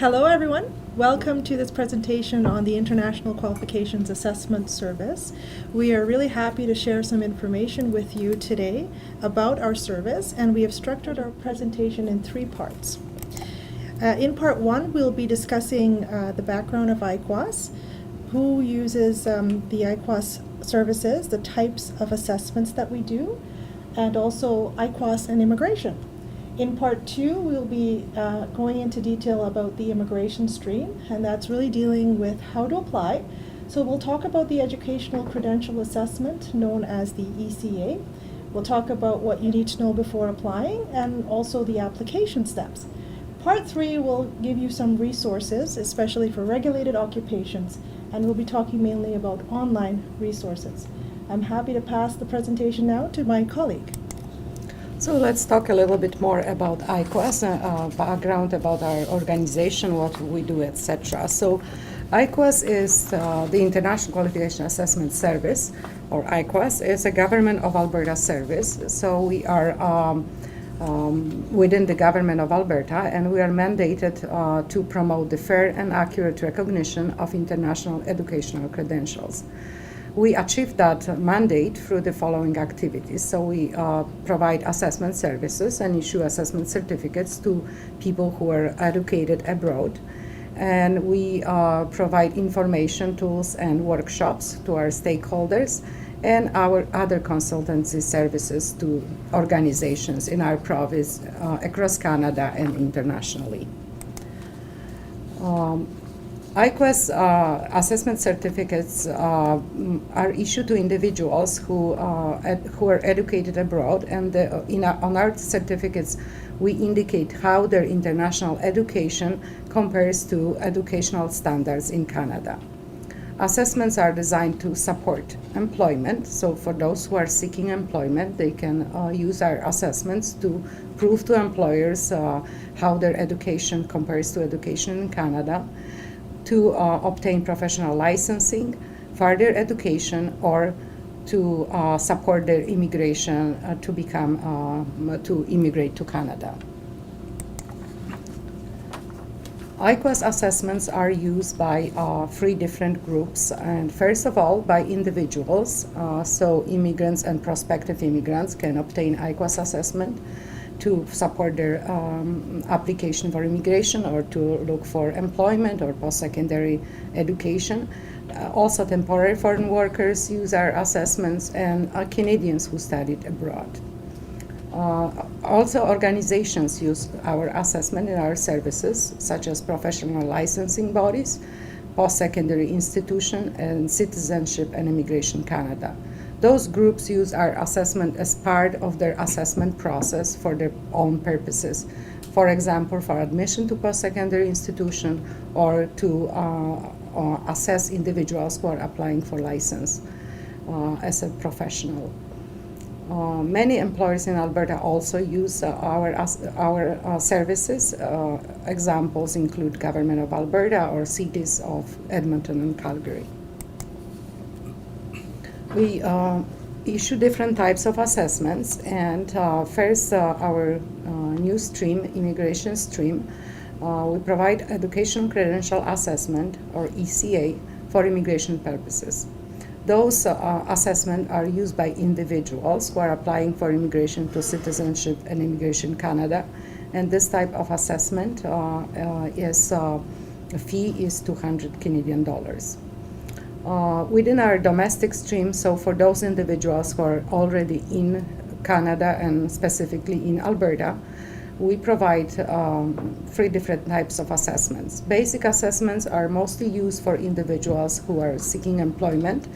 Hello everyone. Welcome to this presentation on the International Qualifications Assessment Service. We are really happy to share some information with you today about our service, and we have structured our presentation in three parts. In part one, we'll be discussing the background of IQAS, who uses the IQAS services, the types of assessments that we do, and also IQAS and Immigration. In part two, we'll be going into detail about the immigration stream, and that's really dealing with how to apply. So we'll talk about the Educational Credential Assessment, known as the ECA. We'll talk about what you need to know before applying, and also the application steps. Part three will give you some resources, especially for regulated occupations, and we'll be talking mainly about online resources. I'm happy to pass the presentation now to my colleague. So let's talk a little bit more about IQAS, background about our organization, what we do, etc. So IQAS is the International Qualification Assessment Service, or IQAS is a Government of Alberta service. So we are within the Government of Alberta, and we are mandated to promote the fair and accurate recognition of international educational credentials. We achieve that mandate through the following activities. So we provide assessment services and issue assessment certificates to people who are educated abroad. And we provide information tools and workshops to our stakeholders and our other consultancy services to organizations in our province, across Canada and internationally. IQAS assessment certificates are issued to individuals who are educated abroad, and on our certificates we indicate how their international education compares to educational standards in Canada. Assessments are designed to support employment, so for those who are seeking employment, they can use our assessments to prove to employers how their education compares to education in Canada, to obtain professional licensing, further education, or to support their immigration to immigrate to Canada. IQAS assessments are used by three different groups, and first of all by individuals, so immigrants and prospective immigrants can obtain IQAS assessment to support their application for immigration or to look for employment or post-secondary education. Also temporary foreign workers use our assessments, and Canadians who studied abroad. Also organizations use our assessment in our services, such as professional licensing bodies, post-secondary institution, and Citizenship and Immigration Canada. Those groups use our assessment as part of their assessment process for their own purposes. For example, for admission to post-secondary institution, or to assess individuals who are applying for license as a professional. Many employers in Alberta also use our services. Examples include Government of Alberta or cities of Edmonton and Calgary. We issue different types of assessments, and first our new stream, immigration stream, we provide Education Credential Assessment, or ECA, for immigration purposes. Those assessments are used by individuals who are applying for immigration to Citizenship and Immigration Canada, and this type of assessment fee is 200 Canadian dollars. Within our domestic stream, so for those individuals who are already in Canada and specifically in Alberta, we provide three different types of assessments. Basic assessments are mostly used for individuals who are seeking employment,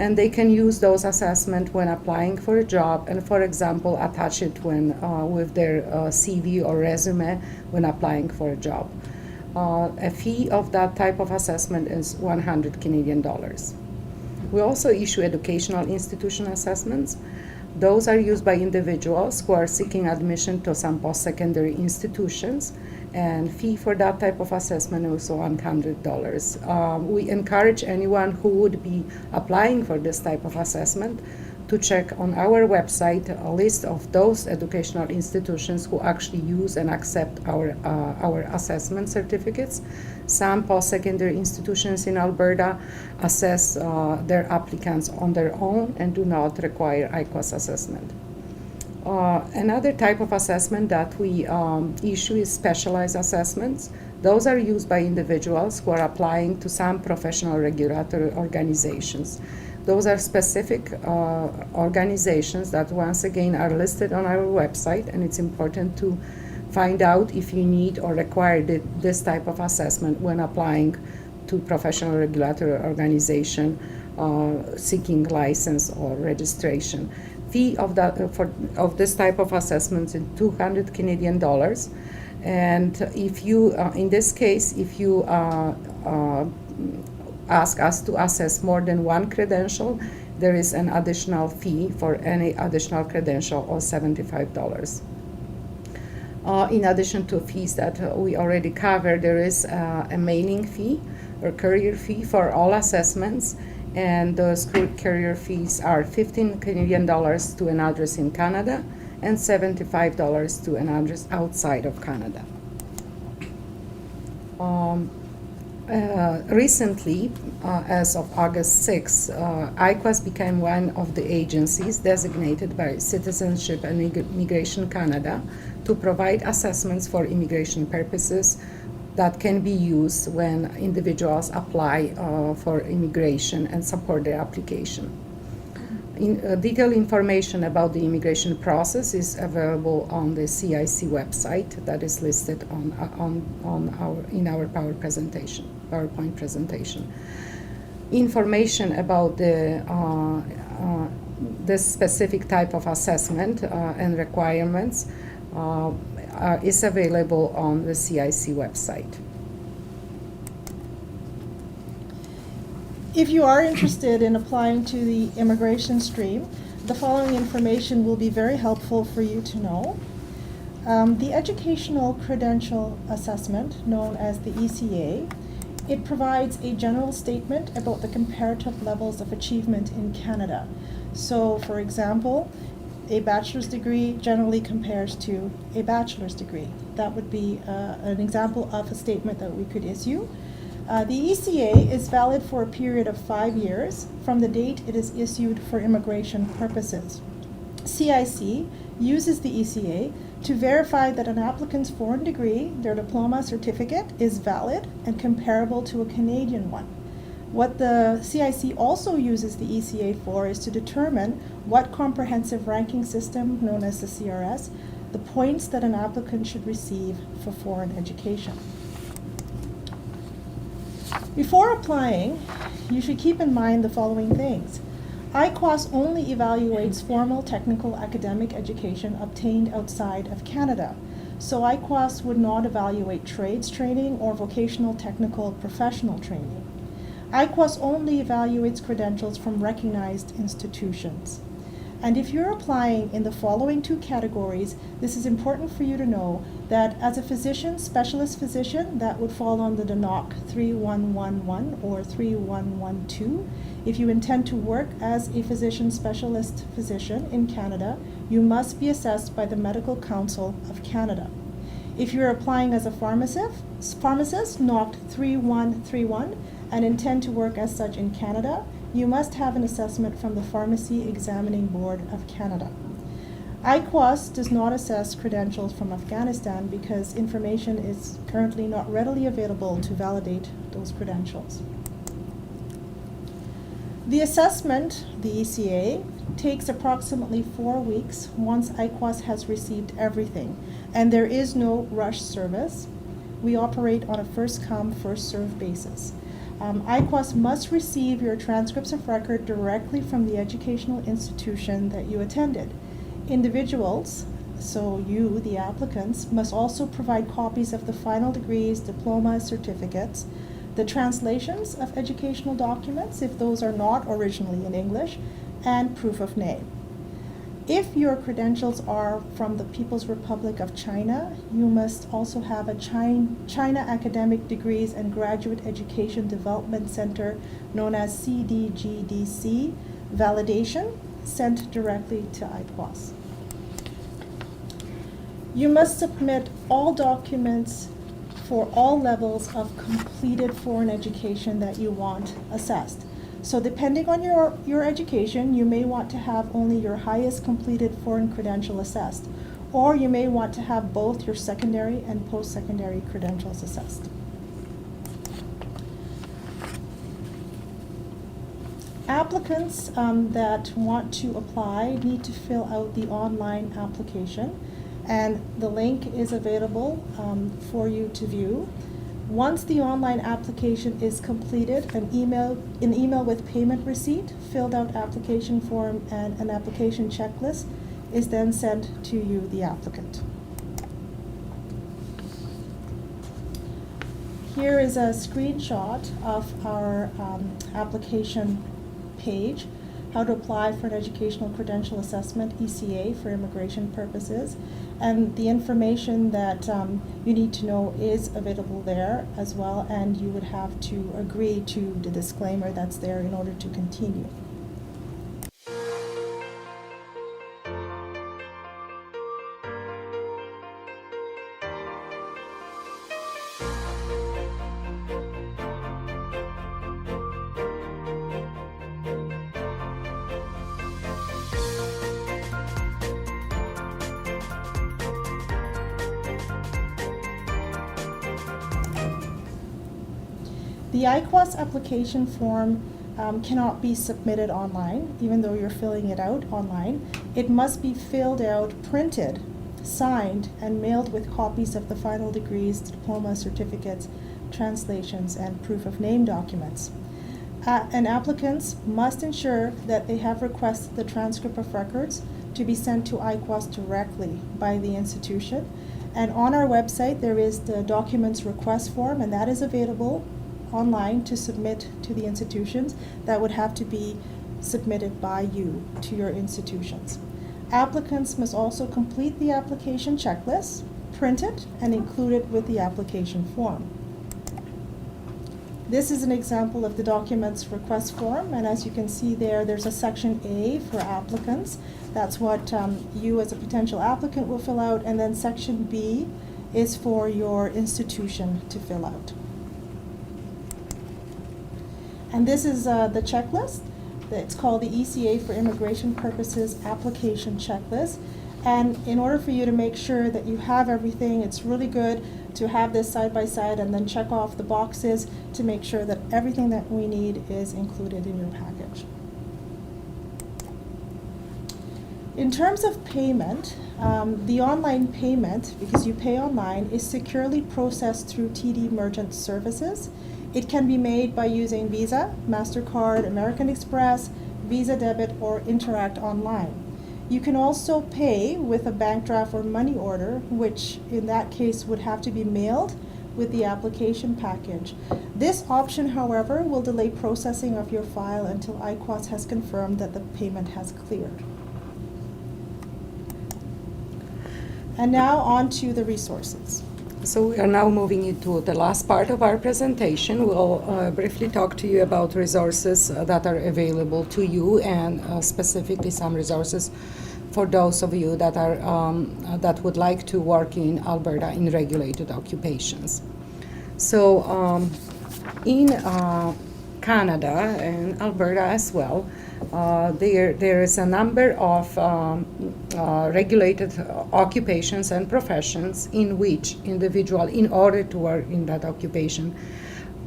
and they can use those assessments when applying for a job, and for example attach it when with their CV or resume when applying for a job. A fee of that type of assessment is 100 Canadian dollars. We also issue educational institution assessments. Those are used by individuals who are seeking admission to some post-secondary institutions, and fee for that type of assessment is $100. We encourage anyone who would be applying for this type of assessment to check on our website a list of those educational institutions who actually use and accept our assessment certificates. Some post-secondary institutions in Alberta assess their applicants on their own and do not require IQAS assessment. Another type of assessment that we issue is specialized assessments. Those are used by individuals who are applying to some professional regulatory organizations. Those are specific organizations that, once again, are listed on our website, and it's important to find out if you need or require this type of assessment when applying to professional regulatory organization seeking license or registration. Fee of this type of assessment is $200 Canadian. And if you, in this case, if you ask us to assess more than one credential, there is an additional fee for any additional credential of $75. In addition to fees that we already covered, there is a mailing fee or courier fee for all assessments, and those courier fees are $15 Canadian to an address in Canada and $75 to an address outside of Canada. Recently, as of August 6, IQAS became one of the agencies designated by Citizenship and Immigration Canada to provide assessments for immigration purposes that can be used when individuals apply for immigration and support their application. Detailed information about the immigration process is available on the CIC website that is listed in our PowerPoint presentation. Information about this specific type of assessment and requirements is available on the CIC website. If you are interested in applying to the immigration stream, the following information will be very helpful for you to know. The Educational Credential Assessment, known as the ECA, it provides a general statement about the comparative levels of achievement in Canada. So, for example, a bachelor's degree generally compares to a bachelor's degree. That would be an example of a statement that we could issue. The ECA is valid for a period of 5 years from the date it is issued for immigration purposes. CIC uses the ECA to verify that an applicant's foreign degree, their diploma certificate, is valid and comparable to a Canadian one. What the CIC also uses the ECA for is to determine what comprehensive ranking system, known as the CRS, the points that an applicant should receive for foreign education. Before applying, you should keep in mind the following things. IQAS only evaluates formal technical academic education obtained outside of Canada. So IQAS would not evaluate trades training or vocational technical professional training. IQAS only evaluates credentials from recognized institutions. And if you're applying in the following two categories, this is important for you to know that as a physician, specialist physician, that would fall under the NOC 3111 or 3112. If you intend to work as a physician specialist physician in Canada, you must be assessed by the Medical Council of Canada. If you're applying as a pharmacist, NOC 3131, and intend to work as such in Canada, you must have an assessment from the Pharmacy Examining Board of Canada. IQAS does not assess credentials from Afghanistan because information is currently not readily available to validate those credentials. The assessment, the ECA, takes approximately 4 weeks once IQAS has received everything, and there is no rush service. We operate on a first-come, first-served basis. IQAS must receive your transcripts of record directly from the educational institution that you attended. Individuals, so you, the applicants, must also provide copies of the final degrees, diplomas, certificates, the translations of educational documents, if those are not originally in English, and proof of name. If your credentials are from the People's Republic of China, you must also have a China Academic Degrees and Graduate Education Development Center, known as CDGDC, validation, sent directly to IQAS. You must submit all documents for all levels of completed foreign education that you want assessed. So depending on your education, you may want to have only your highest completed foreign credential assessed, or you may want to have both your secondary and post-secondary credentials assessed. Applicants that want to apply need to fill out the online application, and the link is available for you to view. Once the online application is completed, an email with payment receipt, filled out application form, and an application checklist is then sent to you, the applicant. Here is a screenshot of our application page, how to apply for an educational credential assessment, ECA, for immigration purposes. And the information that you need to know is available there as well, and you would have to agree to the disclaimer that's there in order to continue. The IQAS application form cannot be submitted online, even though you're filling it out online. It must be filled out, printed, signed, and mailed with copies of the final degrees, diplomas, certificates, translations, and proof of name documents. And applicants must ensure that they have requested the transcript of records to be sent to IQAS directly by the institution. And on our website, there is the documents request form, and that is available online to submit to the institutions. That would have to be submitted by you to your institutions. Applicants must also complete the application checklist, print it, and include it with the application form. This is an example of the documents request form, and as you can see there, there's a section A for applicants. That's what you as a potential applicant will fill out, and then section B is for your institution to fill out. And this is the checklist. It's called the ECA for Immigration Purposes Application Checklist. And in order for you to make sure that you have everything, it's really good to have this side by side and then check off the boxes to make sure that everything that we need is included in your package. In terms of payment, the online payment, because you pay online, is securely processed through TD Merchant Services. It can be made by using Visa, MasterCard, American Express, Visa Debit, or Interact Online. You can also pay with a bank draft or money order, which in that case would have to be mailed with the application package. This option, however, will delay processing of your file until IQAS has confirmed that the payment has cleared. And now on to the resources. So we are now moving into the last part of our presentation. We'll briefly talk to you about resources that are available to you, and specifically some resources for those of you that are that would like to work in Alberta in regulated occupations. So in Canada and Alberta as well, there is a number of regulated occupations and professions in which individual, in order to work in that occupation,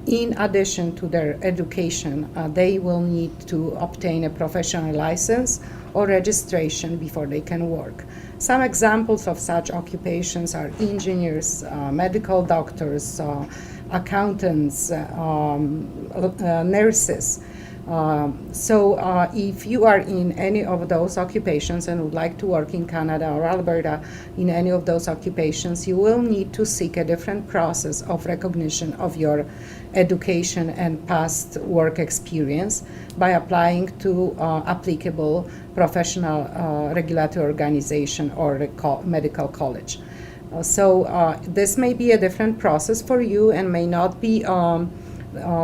in addition to their education, they will need to obtain a professional license or registration before they can work. Some examples of such occupations are engineers, medical doctors, accountants, nurses. So if you are in any of those occupations and would like to work in Canada or Alberta in any of those occupations, you will need to seek a different process of recognition of your education and past work experience by applying to applicable professional regulatory organization or medical college. So this may be a different process for you and may not be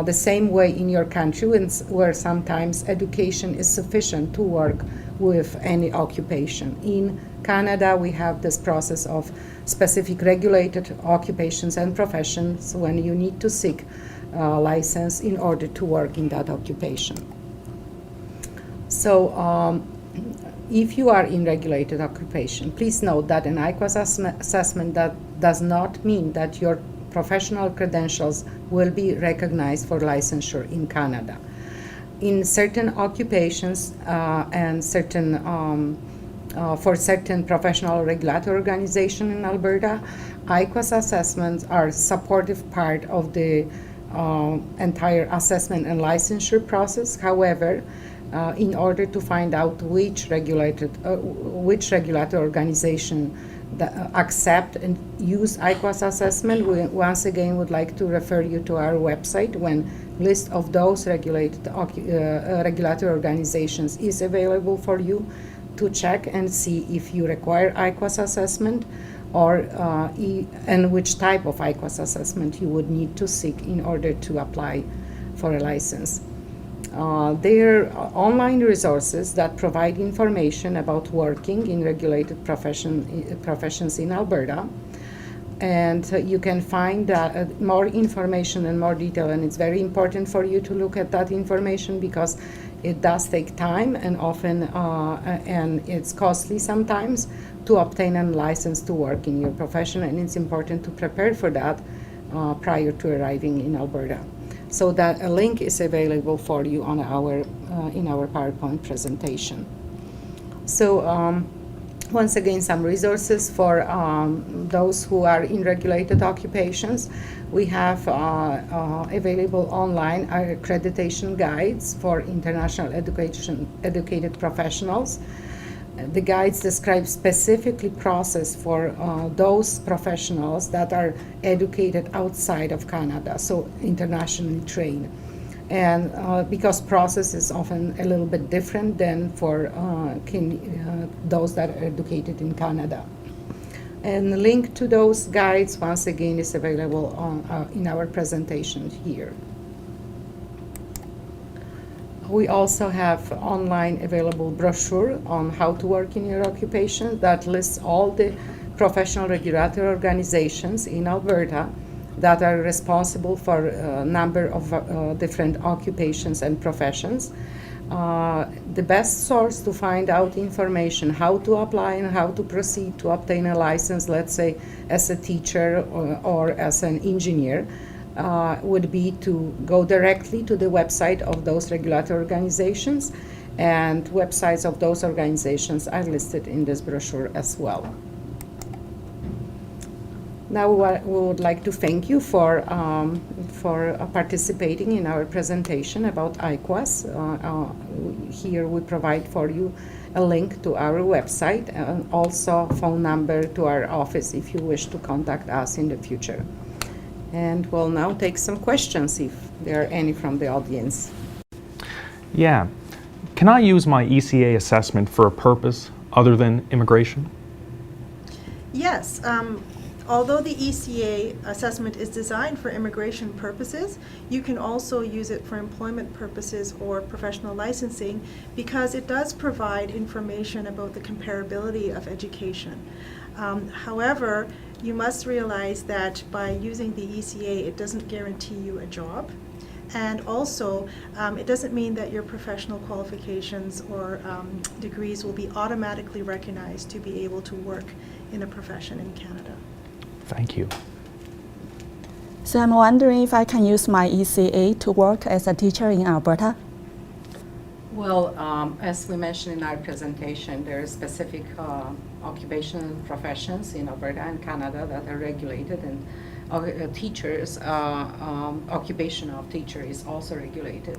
the same way in your country, where sometimes education is sufficient to work with any occupation. In Canada, we have this process of specific regulated occupations and professions when you need to seek a license in order to work in that occupation. So if you are in regulated occupation, please note that an IQAS assessment that does not mean that your professional credentials will be recognized for licensure in Canada. In certain occupations and for certain professional regulatory organizations in Alberta, IQAS assessments are a supportive part of the entire assessment and licensure process. However, in order to find out which regulatory organization accept and use IQAS assessment, we once again would like to refer you to our website when list of those regulatory organizations is available for you to check and see if you require IQAS assessment or and which type of IQAS assessment you would need to seek in order to apply for a license. There are online resources that provide information about working in regulated professions in Alberta. And you can find more information and more detail, and it's very important for you to look at that information because it does take time and often, and it's costly sometimes to obtain a license to work in your profession, and it's important to prepare for that prior to arriving in Alberta. So that a link is available for you on in our PowerPoint presentation. So once again, some resources for those who are in regulated occupations. We have available online our accreditation guides for international educated professionals. The guides describe specifically process for those professionals that are educated outside of Canada, so internationally trained. And because process is often a little bit different than for those that are educated in Canada. And the link to those guides, once again, is available in our presentation here. We also have online available brochure on how to work in your occupation that lists all the professional regulatory organizations in Alberta that are responsible for a number of different occupations and professions. The best source to find out information, how to apply and how to proceed to obtain a license, let's say as a teacher or as an engineer, would be to go directly to the website of those regulatory organizations, and websites of those organizations are listed in this brochure as well. Now we would like to thank you for participating in our presentation about IQAS. Here we provide for you a link to our website and also phone number to our office if you wish to contact us in the future. And we'll now take some questions if there are any from the audience. Yeah. Can I use my ECA assessment for a purpose other than immigration? Yes. Although the ECA assessment is designed for immigration purposes, you can also use it for employment purposes or professional licensing because it does provide information about the comparability of education. However, you must realize that by using the ECA, it doesn't guarantee you a job. And also, it doesn't mean that your professional qualifications or degrees will be automatically recognized to be able to work in a profession in Canada. Thank you. So I'm wondering if I can use my ECA to work as a teacher in Alberta? Well, as we mentioned in our presentation, there are specific occupational professions in Alberta and Canada that are regulated, and teachers, occupation of teacher is also regulated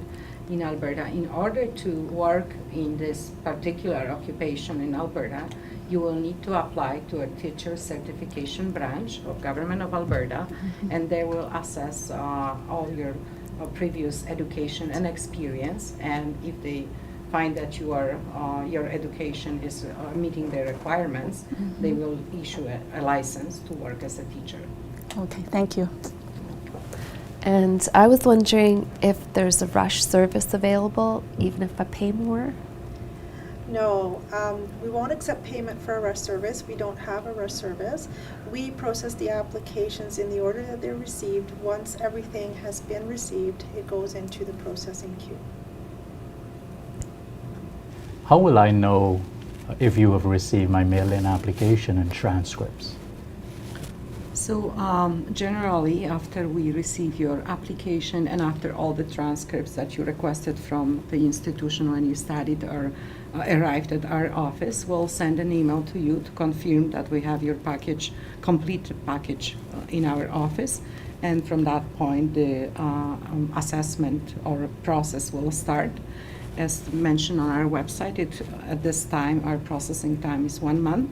in Alberta. In order to work in this particular occupation in Alberta, you will need to apply to a teacher certification branch of Government of Alberta, and they will assess all your previous education and experience, and if they find that you are your education is meeting their requirements, they will issue a license to work as a teacher. Okay, thank you. And I was wondering if there's a rush service available, even if I pay more. No, we won't accept payment for a rush service. We don't have a rush service. We process the applications in the order that they're received. Once everything has been received, it goes into the processing queue. How will I know if you have received my mail-in application and transcripts? So generally, after we receive your application and after all the transcripts that you requested from the institution when you studied or arrived at our office, we'll send an email to you to confirm that we have your package, complete package in our office. And from that point, the assessment or process will start. As mentioned on our website, at this time, our processing time is 1 month.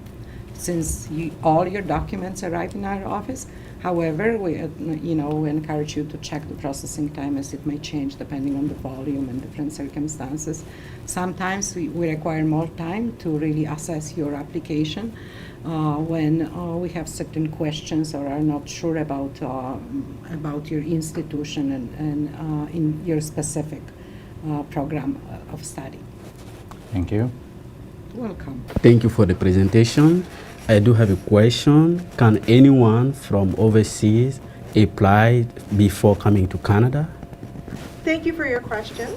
Since all your documents arrive in our office. However, we encourage you to check the processing time as it may change depending on the volume and different circumstances. Sometimes we require more time to really assess your application when we have certain questions or are not sure about your institution and in your specific program of study. Thank you. Welcome. Thank you for the presentation. I do have a question. Can anyone from overseas apply before coming to Canada? Thank you for your question.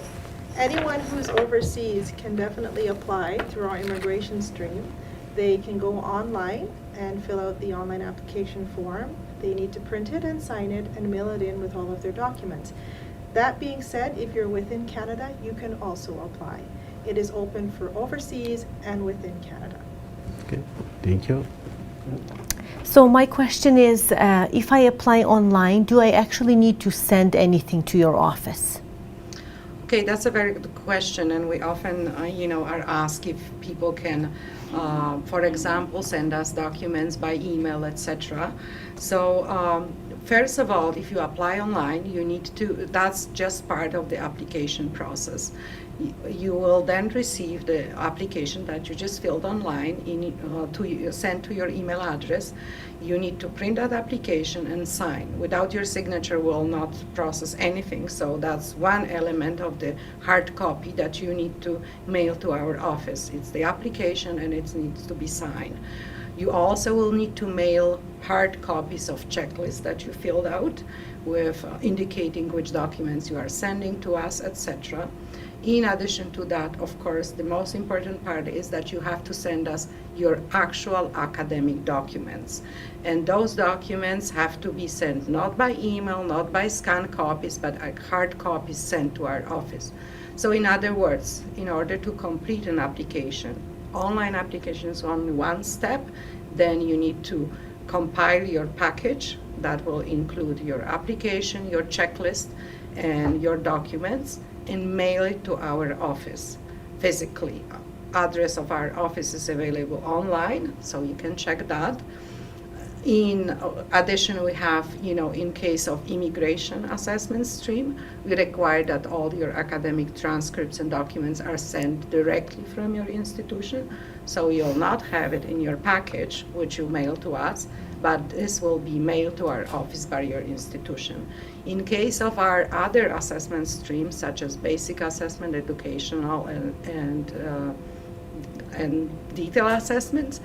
Anyone who's overseas can definitely apply through our immigration stream. They can go online and fill out the online application form. They need to print it and sign it and mail it in with all of their documents. That being said, if you're within Canada, you can also apply. It is open for overseas and within Canada. Okay, thank you. So my question is, if I apply online, do I actually need to send anything to your office? Okay, that's a very good question, and we often, are asked if people can, for example, send us documents by email, etc. So, first of all, if you apply online, you need to. That's just part of the application process. You will then receive the application that you just filled online sent to your email address. You need to print that application and sign. Without your signature, we'll not process anything. So that's one element of the hard copy that you need to mail to our office. It's the application and it needs to be signed. You also will need to mail hard copies of checklists that you filled out with indicating which documents you are sending to us, etc. In addition to that, of course, the most important part is that you have to send us your actual academic documents. And those documents have to be sent not by email, not by scanned copies, but hard copies sent to our office. So in other words, in order to complete an application, online application is only one step, then you need to compile your package that will include your application, your checklist, and your documents, and mail it to our office physically. Address of our office is available online, so you can check that. In addition, we have, in case of immigration assessment stream, we require that all your academic transcripts and documents are sent directly from your institution. So you'll not have it in your package, which you mail to us, but this will be mailed to our office by your institution. In case of our other assessment streams, such as basic assessment, educational, and detailed assessments,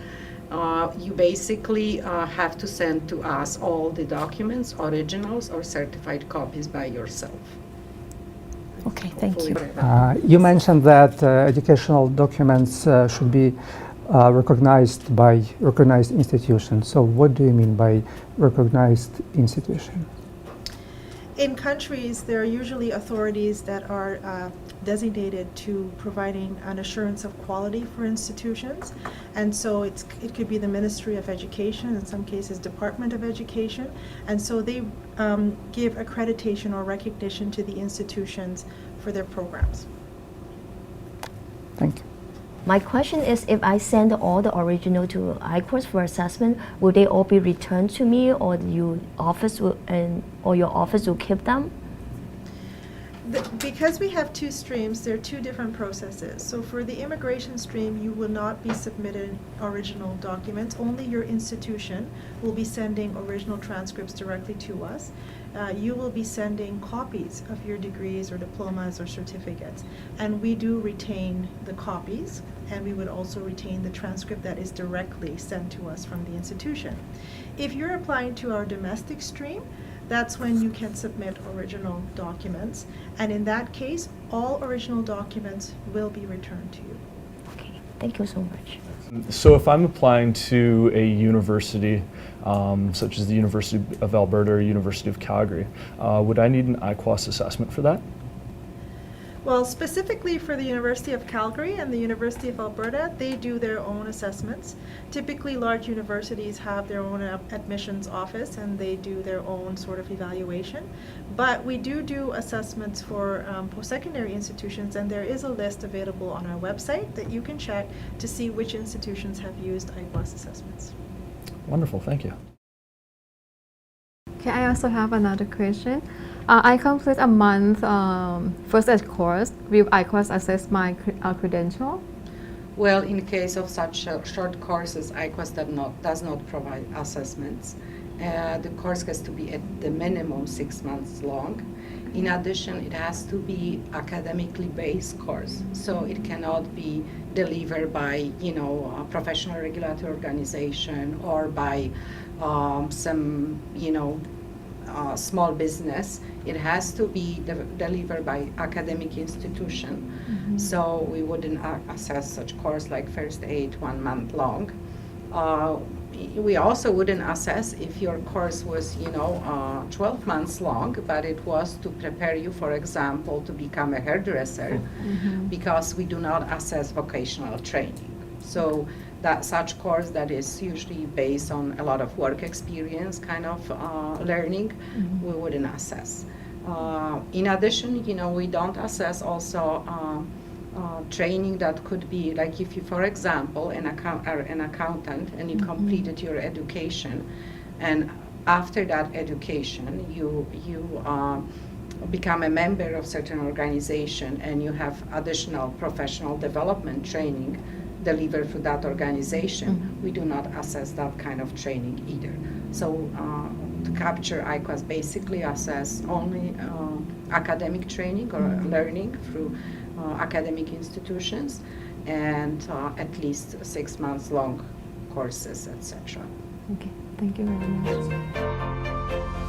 you basically have to send to us all the documents, originals or certified copies by yourself. Okay, thank you. You mentioned that educational documents should be recognized by recognized institutions. So what do you mean by recognized institution? In countries, there are usually authorities that are designated to providing an assurance of quality for institutions. And so it could be the Ministry of Education, in some cases Department of Education. And so they give accreditation or recognition to the institutions for their programs. Thank you. My question is, if I send all the original to IQAS for assessment, will they all be returned to me, or your office will keep them? Because we have two streams, there are two different processes. So for the immigration stream, you will not be submitted original documents. Only your institution will be sending original transcripts directly to us. you will be sending copies of your degrees or diplomas or certificates. And we do retain the copies, and we would also retain the transcript that is directly sent to us from the institution. If you're applying to our domestic stream, that's when you can submit original documents. And in that case, all original documents will be returned to you. Okay, thank you so much. So if I'm applying to a university, such as the University of Alberta or University of Calgary, would I need an IQAS assessment for that? Well, specifically for the University of Calgary and the University of Alberta, they do their own assessments. Typically, large universities have their own admissions office and they do their own sort of evaluation. But we do assessments for post-secondary institutions, and there is a list available on our website that you can check to see which institutions have used IQAS assessments. Wonderful, thank you. Okay, I also have another question. I complete a month first aid course. Will IQAS assess my credential? Well, in case of such short courses, IQAS does not provide assessments. The course has to be at the minimum 6 months long. In addition, it has to be academically based course, so it cannot be delivered by, a professional regulatory organization or by some, small business. It has to be delivered by academic institution. Mm-hmm. So we wouldn't assess such course like first aid 1 month long. We also wouldn't assess if your course was, 12 months long, but it was to prepare you, for example, to become a hairdresser, mm-hmm. because we do not assess vocational training. So that such course that is usually based on a lot of work experience kind of learning, mm-hmm. we wouldn't assess. In addition, we don't assess also training that could be like if you, for example, are an accountant and you mm-hmm. completed your education, and after that education you become a member of certain organization and you have additional professional development training delivered through that organization, mm-hmm. we do not assess that kind of training either. So to capture IQAS basically assess only academic training or mm-hmm. learning through academic institutions and at least 6 months long courses, etc. Okay, thank you very much.